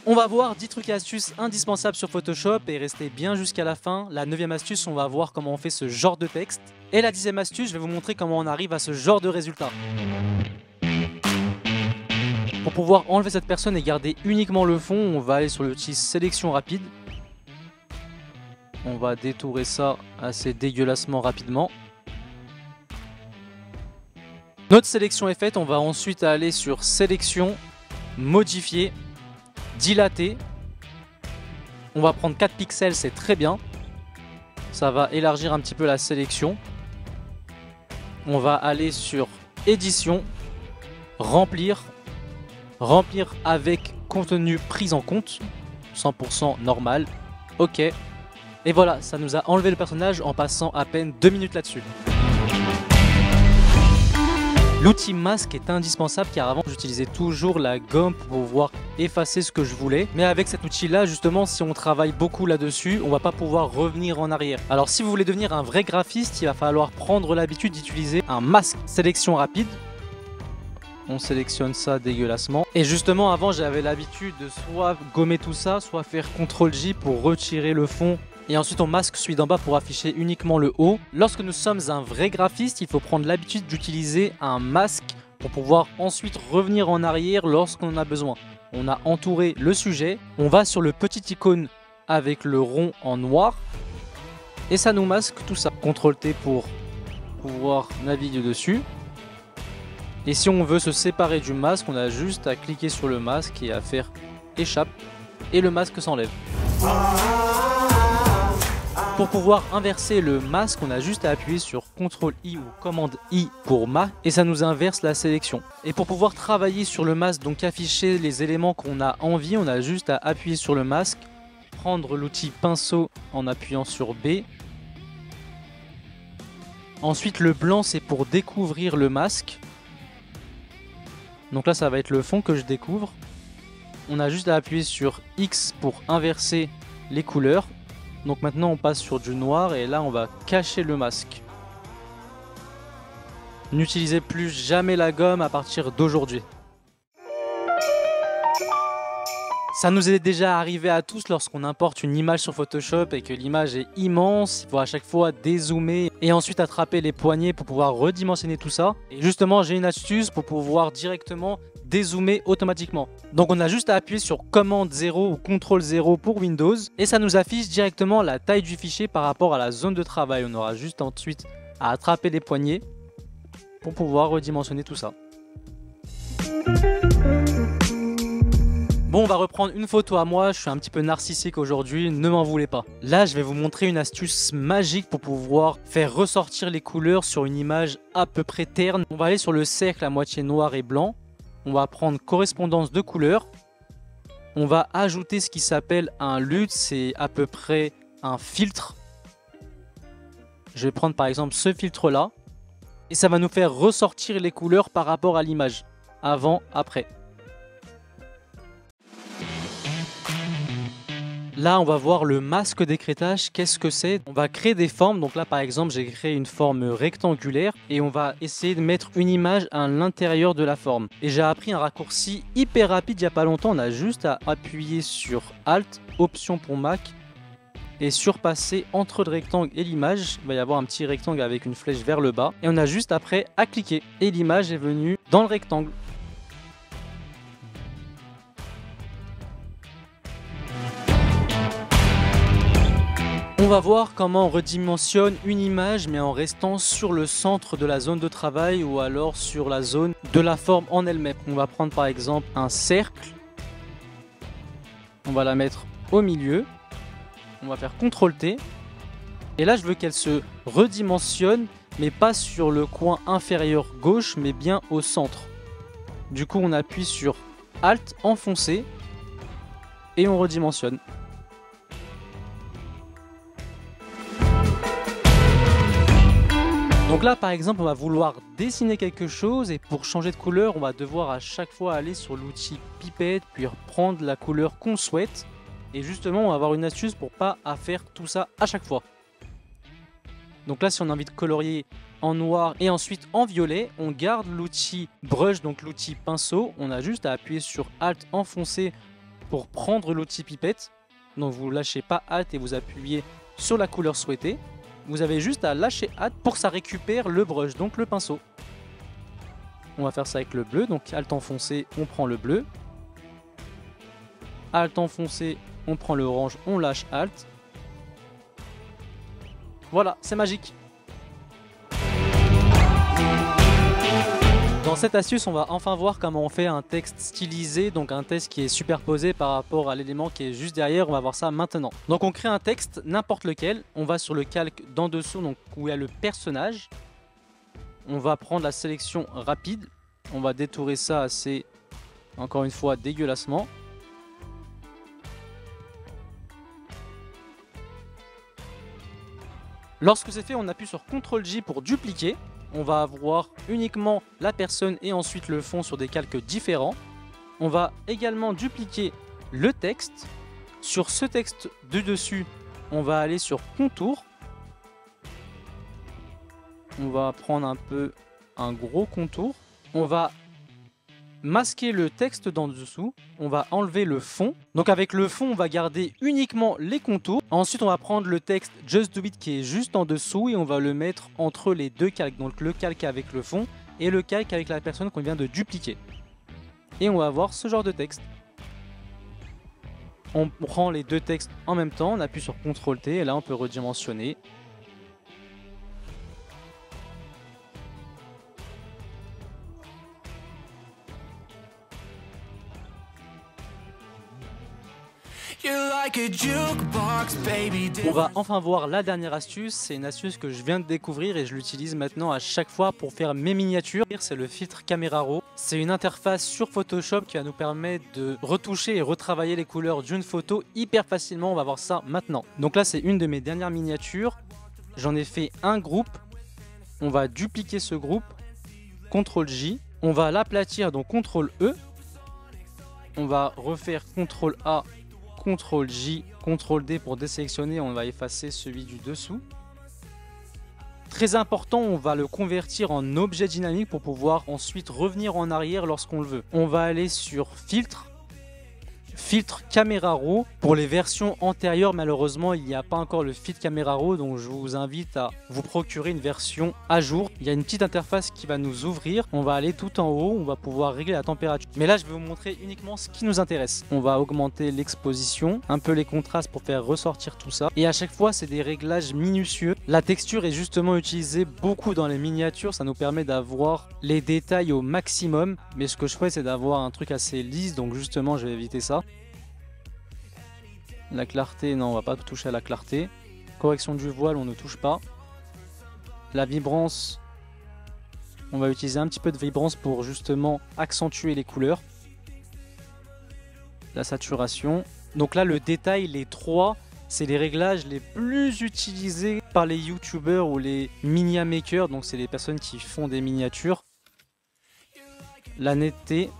On va voir 10 trucs et astuces indispensables sur Photoshop et restez bien jusqu'à la fin. La 9e astuce, on va voir comment on fait ce genre de texte. Et la 10e astuce, je vais vous montrer comment on arrive à ce genre de résultat. Pour pouvoir enlever cette personne et garder uniquement le fond, on va aller sur l'outil sélection rapide. On va détourer ça assez dégueulassement rapidement. Notre sélection est faite, on va ensuite aller sur sélection, modifier, dilater. On va prendre 4 pixels, c'est très bien. Ça va élargir un petit peu la sélection. On va aller sur édition, remplir, remplir avec contenu pris en compte, 100% normal, ok. Et voilà, ça nous a enlevé le personnage en passant à peine 2 minutes là-dessus. L'outil masque est indispensable car avant j'utilisais toujours la gomme pour pouvoir effacer ce que je voulais. Mais avec cet outil là justement, si on travaille beaucoup là-dessus, on va pas pouvoir revenir en arrière. Alors si vous voulez devenir un vrai graphiste, il va falloir prendre l'habitude d'utiliser un masque sélection rapide. On sélectionne ça dégueulassement. Et justement avant j'avais l'habitude de soit gommer tout ça, soit faire CTRL-J pour retirer le fond. Et ensuite on masque celui d'en bas pour afficher uniquement le haut. Lorsque nous sommes un vrai graphiste, il faut prendre l'habitude d'utiliser un masque pour pouvoir ensuite revenir en arrière lorsqu'on en a besoin. On a entouré le sujet, on va sur le petit icône avec le rond en noir et ça nous masque tout ça. CTRL-T pour pouvoir naviguer dessus. Et si on veut se séparer du masque, on a juste à cliquer sur le masque et à faire échappe et le masque s'enlève. Pour pouvoir inverser le masque, on a juste à appuyer sur CTRL-I ou commande-I pour masque et ça nous inverse la sélection. Et pour pouvoir travailler sur le masque, donc afficher les éléments qu'on a envie, on a juste à appuyer sur le masque, prendre l'outil pinceau en appuyant sur B. Ensuite le blanc c'est pour découvrir le masque. Donc là ça va être le fond que je découvre. On a juste à appuyer sur X pour inverser les couleurs. Donc maintenant on passe sur du noir et là on va cacher le masque. N'utilisez plus jamais la gomme à partir d'aujourd'hui. Ça nous est déjà arrivé à tous lorsqu'on importe une image sur Photoshop et que l'image est immense, il faut à chaque fois dézoomer et ensuite attraper les poignées pour pouvoir redimensionner tout ça. Et justement j'ai une astuce pour pouvoir directement dézoomer automatiquement. Donc on a juste à appuyer sur commande 0 ou CTRL 0 pour Windows et ça nous affiche directement la taille du fichier par rapport à la zone de travail. On aura juste ensuite à attraper les poignées pour pouvoir redimensionner tout ça. Bon, on va reprendre une photo à moi, je suis un petit peu narcissique aujourd'hui, ne m'en voulez pas. Là, je vais vous montrer une astuce magique pour pouvoir faire ressortir les couleurs sur une image à peu près terne. On va aller sur le cercle à moitié noir et blanc. On va prendre correspondance de couleurs. On va ajouter ce qui s'appelle un LUT, c'est à peu près un filtre. Je vais prendre par exemple ce filtre là. Et ça va nous faire ressortir les couleurs par rapport à l'image. Avant, après. Là, on va voir le masque d'écrêtage. Qu'est-ce que c'est? On va créer des formes. Donc là, par exemple, j'ai créé une forme rectangulaire et on va essayer de mettre une image à l'intérieur de la forme. Et j'ai appris un raccourci hyper rapide il n'y a pas longtemps. On a juste à appuyer sur Alt, Option pour Mac et surpasser entre le rectangle et l'image. Il va y avoir un petit rectangle avec une flèche vers le bas. Et on a juste après à cliquer. Et l'image est venue dans le rectangle. On va voir comment on redimensionne une image mais en restant sur le centre de la zone de travail ou alors sur la zone de la forme en elle-même. On va prendre par exemple un cercle, on va la mettre au milieu, on va faire CTRL-T et là je veux qu'elle se redimensionne mais pas sur le coin inférieur gauche mais bien au centre. Du coup on appuie sur Alt, enfoncer et on redimensionne. Donc là par exemple on va vouloir dessiner quelque chose et pour changer de couleur on va devoir à chaque fois aller sur l'outil pipette puis reprendre la couleur qu'on souhaite et justement on va avoir une astuce pour pas à faire tout ça à chaque fois. Donc là si on a envie de colorier en noir et ensuite en violet, on garde l'outil brush, donc l'outil pinceau, on a juste à appuyer sur Alt, enfoncer pour prendre l'outil pipette. Donc vous lâchez pas Alt et vous appuyez sur la couleur souhaitée. Vous avez juste à lâcher Alt pour que ça récupère le brush, donc le pinceau. On va faire ça avec le bleu, donc Alt enfoncé, on prend le bleu. Alt enfoncé, on prend le orange, on lâche Alt. Voilà, c'est magique. Dans cette astuce, on va enfin voir comment on fait un texte stylisé, donc un texte qui est superposé par rapport à l'élément qui est juste derrière. On va voir ça maintenant. Donc on crée un texte, n'importe lequel. On va sur le calque d'en dessous, donc où il y a le personnage. On va prendre la sélection rapide. On va détourer ça assez, encore une fois, dégueulassement. Lorsque c'est fait, on appuie sur CTRL-J pour dupliquer. On va avoir uniquement la personne et ensuite le fond sur des calques différents. On va également dupliquer le texte. Sur ce texte du dessus, on va aller sur contour. On va prendre un gros contour. On va masquer le texte d'en dessous. On va enlever le fond. Donc avec le fond, on va garder uniquement les contours. Ensuite, on va prendre le texte Just Do It qui est juste en dessous et on va le mettre entre les deux calques. Donc le calque avec le fond et le calque avec la personne qu'on vient de dupliquer. Et on va avoir ce genre de texte. On prend les deux textes en même temps, on appuie sur CTRL-T et là on peut redimensionner. On va enfin voir la dernière astuce, c'est une astuce que je viens de découvrir et je l'utilise maintenant à chaque fois pour faire mes miniatures. C'est le filtre Camera Raw. C'est une interface sur Photoshop qui va nous permettre de retoucher et retravailler les couleurs d'une photo hyper facilement. On va voir ça maintenant. Donc là c'est une de mes dernières miniatures. J'en ai fait un groupe. On va dupliquer ce groupe. CTRL-J. On va l'aplatir, donc CTRL-E. On va refaire CTRL-A. CTRL-J, CTRL-D pour désélectionner, on va effacer celui du dessous. Très important, on va le convertir en objet dynamique pour pouvoir ensuite revenir en arrière lorsqu'on le veut. On va aller sur Filtre, Filtre Camera Raw. Pour les versions antérieures, malheureusement, il n'y a pas encore le filtre Camera Raw, donc je vous invite à vous procurer une version à jour. Il y a une petite interface qui va nous ouvrir. On va aller tout en haut, on va pouvoir régler la température. Mais là, je vais vous montrer uniquement ce qui nous intéresse. On va augmenter l'exposition, un peu les contrastes pour faire ressortir tout ça. Et à chaque fois, c'est des réglages minutieux. La texture est justement utilisée beaucoup dans les miniatures. Ça nous permet d'avoir les détails au maximum. Mais ce que je ferais, c'est d'avoir un truc assez lisse. Donc justement, je vais éviter ça. La clarté, non, on va pas toucher à la clarté. Correction du voile, on ne touche pas. La vibrance, on va utiliser un petit peu de vibrance pour justement accentuer les couleurs. La saturation. Donc là, le détail, les trois, c'est les réglages les plus utilisés par les youtubeurs ou les miniamakers. Donc c'est les personnes qui font des miniatures. La netteté.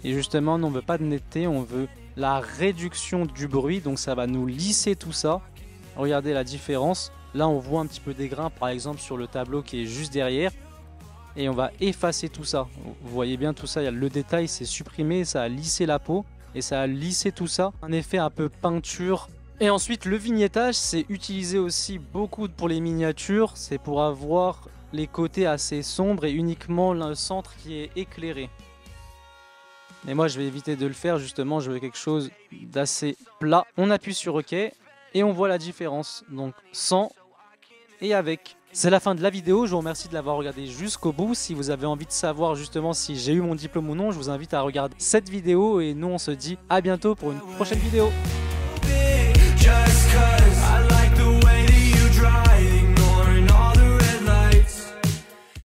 Et justement, on ne veut pas de netteté, on veut la réduction du bruit, donc ça va nous lisser tout ça. Regardez la différence. Là on voit un petit peu des grains par exemple sur le tableau qui est juste derrière et on va effacer tout ça. Vous voyez bien tout ça, il y a le détail, c'est supprimé, ça a lissé la peau et ça a lissé tout ça. Un effet un peu peinture. Et ensuite le vignettage, c'est utilisé aussi beaucoup pour les miniatures, c'est pour avoir les côtés assez sombres et uniquement le centre qui est éclairé. Et moi je vais éviter de le faire, justement je veux quelque chose d'assez plat. On appuie sur OK et on voit la différence, donc sans et avec. C'est la fin de la vidéo, je vous remercie de l'avoir regardé jusqu'au bout. Si vous avez envie de savoir justement si j'ai eu mon diplôme ou non, je vous invite à regarder cette vidéo et nous on se dit à bientôt pour une prochaine vidéo.